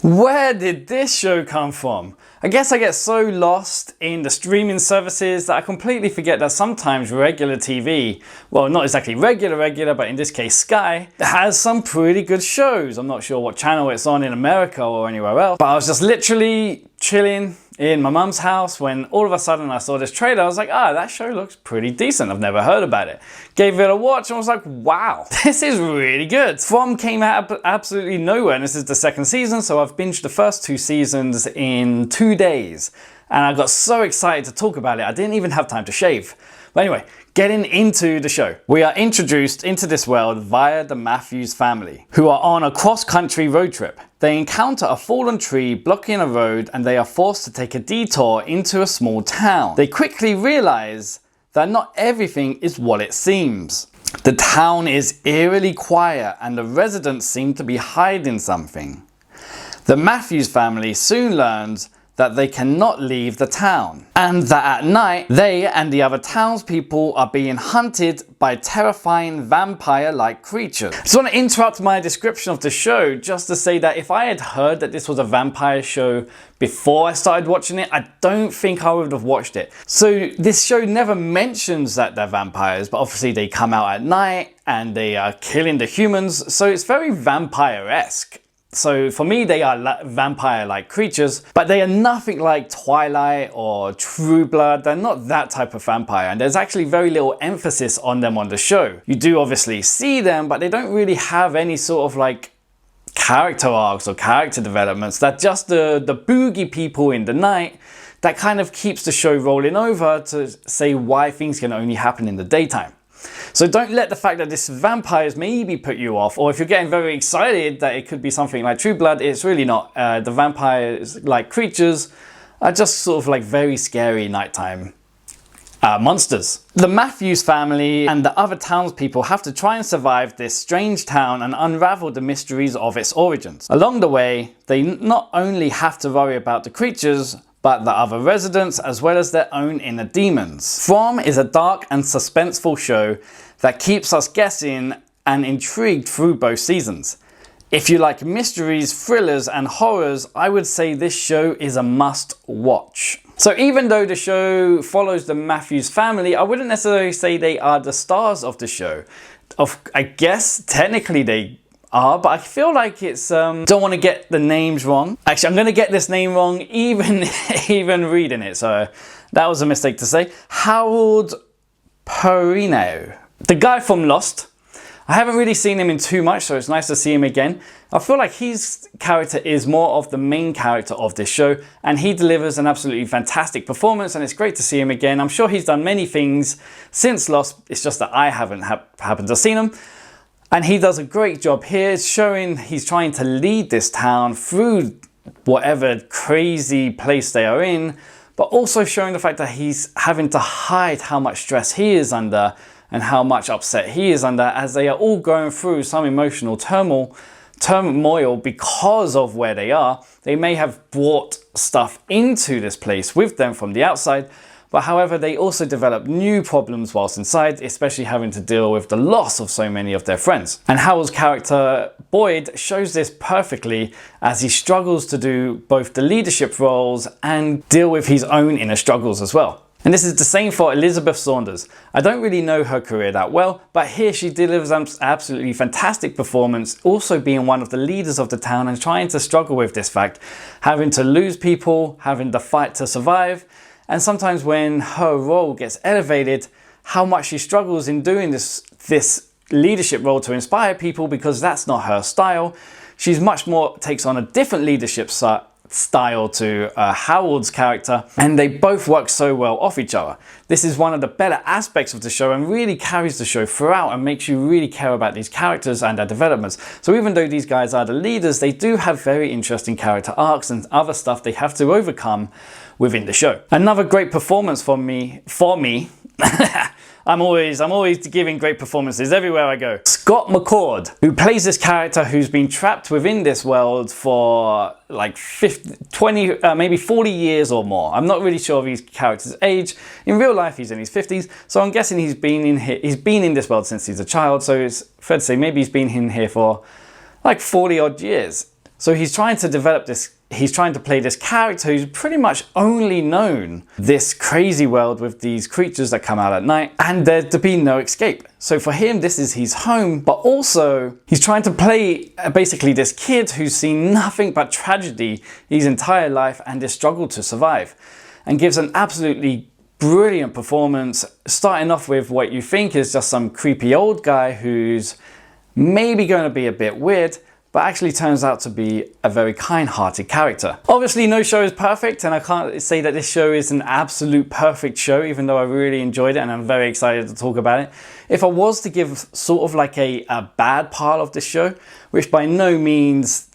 Where did this show come from? I guess I get so lost in the streaming services that I completely forget that sometimes regular TV, well, not exactly regular, but in this case Sky, has some pretty good shows. I'm not sure what channel it's on in America or anywhere else, but I was just literally chilling in my mum's house when all of a sudden I saw this trailer. I was like, that show looks pretty decent. I've never heard about it. Gave it a watch and was like, wow, this is really good. From came out of absolutely nowhere, and this is the second season, so I've binged the first 2 seasons in 2 days. And I got so excited to talk about it, I didn't even have time to shave. But anyway, getting into the show. We are introduced into this world via the Matthews family, who are on a cross-country road trip. They encounter a fallen tree blocking a road and they are forced to take a detour into a small town. They quickly realize that not everything is what it seems. The town is eerily quiet and the residents seem to be hiding something. The Matthews family soon learns that they cannot leave the town, and that at night they and the other townspeople are being hunted by terrifying vampire-like creatures. I just want to interrupt my description of the show just to say that if I had heard that this was a vampire show before I started watching it, I don't think I would have watched it. So this show never mentions that they're vampires, but obviously they come out at night and they are killing the humans, so it's very vampire-esque. So for me, they are vampire-like creatures, but they are nothing like Twilight or True Blood. They're not that type of vampire, and there's actually very little emphasis on them on the show. You do obviously see them, but they don't really have any sort of like character arcs or character developments. They're just the boogie people in the night that kind of keeps the show rolling over to say why things can only happen in the daytime. So don't let the fact that this vampires maybe put you off, or if you're getting very excited that it could be something like True Blood, it's really not. The vampires like creatures are just sort of like very scary nighttime monsters. The Matthews family and the other townspeople have to try and survive this strange town and unravel the mysteries of its origins. Along the way, they not only have to worry about the creatures, but the other residents as well as their own inner demons. From is a dark and suspenseful show that keeps us guessing and intrigued through both seasons. If you like mysteries, thrillers and horrors, I would say this show is a must watch. So even though the show follows the Matthews family, I wouldn't necessarily say they are the stars of the show. I guess technically they are, but I feel like it's don't want to get the names wrong. Actually, I'm going to get this name wrong even reading it, so that was a mistake to say. Harold Perrineau, the guy from Lost. I haven't really seen him in too much, so it's nice to see him again. I feel like his character is more of the main character of this show, and he delivers an absolutely fantastic performance, and it's great to see him again. I'm sure he's done many things since Lost, it's just that I haven't happened to see him. And he does a great job here, showing he's trying to lead this town through whatever crazy place they are in, but also showing the fact that he's having to hide how much stress he is under and how much upset he is under, as they are all going through some emotional turmoil because of where they are. They may have brought stuff into this place with them from the outside, but however, they also develop new problems whilst inside, especially having to deal with the loss of so many of their friends. And Harold's character, Boyd, shows this perfectly as he struggles to do both the leadership roles and deal with his own inner struggles as well. And this is the same for Elizabeth Saunders. I don't really know her career that well, but here she delivers an absolutely fantastic performance, also being one of the leaders of the town and trying to struggle with this fact, having to lose people, having to fight to survive. And sometimes when her role gets elevated, how much she struggles in doing this leadership role to inspire people, because that's not her style. She's much more takes on a different leadership style to Harold's character, and they both work so well off each other. This is one of the better aspects of the show and really carries the show throughout and makes you really care about these characters and their developments. So even though these guys are the leaders, they do have very interesting character arcs and other stuff they have to overcome within the show. Another great performance for me. I'm always giving great performances everywhere I go. Scott McCord, who plays this character who's been trapped within this world for like 20, maybe 40 years or more. I'm not really sure of his character's age. In real life, he's in his 50s, so I'm guessing he's been in this world since he's a child, so it's fair to say maybe he's been in here for like 40 odd years. So he's trying to develop this, he's trying to play this character who's pretty much only known this crazy world with these creatures that come out at night, and there to be no escape. So for him, this is his home, but also he's trying to play basically this kid who's seen nothing but tragedy his entire life and this struggle to survive, and gives an absolutely brilliant performance, starting off with what you think is just some creepy old guy who's maybe going to be a bit weird, but actually turns out to be a very kind-hearted character. Obviously, no show is perfect, and I can't say that this show is an absolute perfect show, even though I really enjoyed it and I'm very excited to talk about it. If I was to give sort of like a bad part of this show, which by no means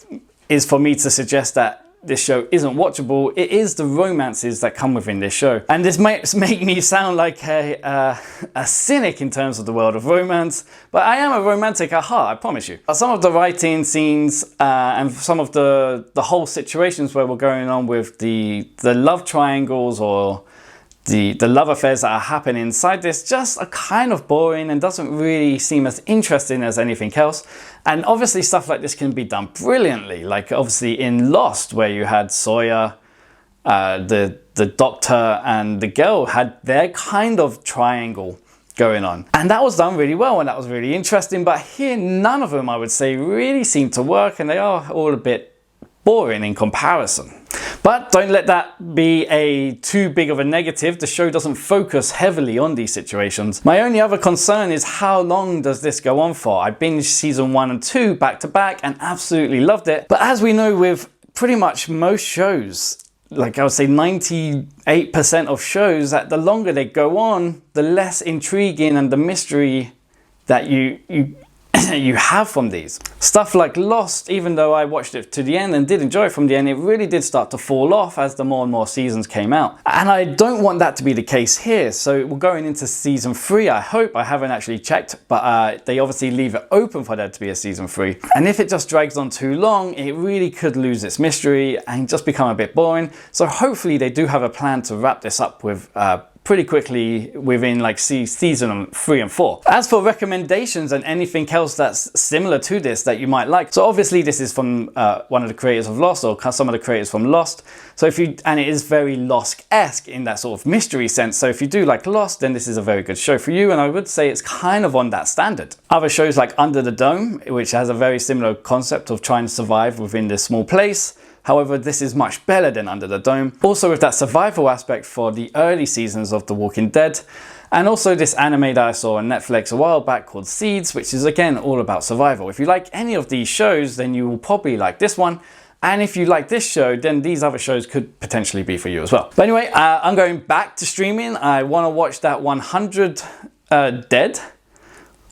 is for me to suggest that this show isn't watchable, it is the romances that come within this show. And this might make me sound like a cynic in terms of the world of romance, but I am a romantic at heart, I promise you. Some of the writing scenes and some of the whole situations where we're going on with the love triangles or the love affairs that are happening inside this just are kind of boring and doesn't really seem as interesting as anything else. And obviously stuff like this can be done brilliantly, like obviously in Lost, where you had Sawyer, the doctor and the girl had their kind of triangle going on, and that was done really well and that was really interesting. But here none of them, I would say, really seem to work, and they are all a bit boring in comparison. But don't let that be too big of a negative. The show doesn't focus heavily on these situations. My only other concern is how long does this go on for? I binged season 1 and 2 back to back and absolutely loved it. But as we know with pretty much most shows, like I would say 98% of shows, that the longer they go on, the less intriguing and the mystery that you have from these. Stuff like Lost, even though I watched it to the end and did enjoy it from the end, it really did start to fall off as the more and more seasons came out. And I don't want that to be the case here. So we're going into season 3, I hope. I haven't actually checked, but they obviously leave it open for there to be a season 3. And if it just drags on too long, it really could lose its mystery and just become a bit boring. So hopefully they do have a plan to wrap this up with pretty quickly within like season 3 and 4. As for recommendations and anything else that's similar to this that you might like, so obviously this is from one of the creators of Lost, or some of the creators from Lost. So and it is very Lost-esque in that sort of mystery sense. So if you do like Lost, then this is a very good show for you, and I would say it's kind of on that standard. Other shows like Under the Dome, which has a very similar concept of trying to survive within this small place. However, this is much better than Under the Dome. Also with that survival aspect for the early seasons of The Walking Dead. And also this anime that I saw on Netflix a while back called Seeds, which is again all about survival. If you like any of these shows, then you will probably like this one. And if you like this show, then these other shows could potentially be for you as well. But anyway, I'm going back to streaming. I want to watch that 100 Dead.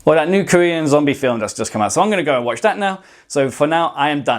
Or that new Korean zombie film that's just come out. So I'm going to go and watch that now. So for now, I am done.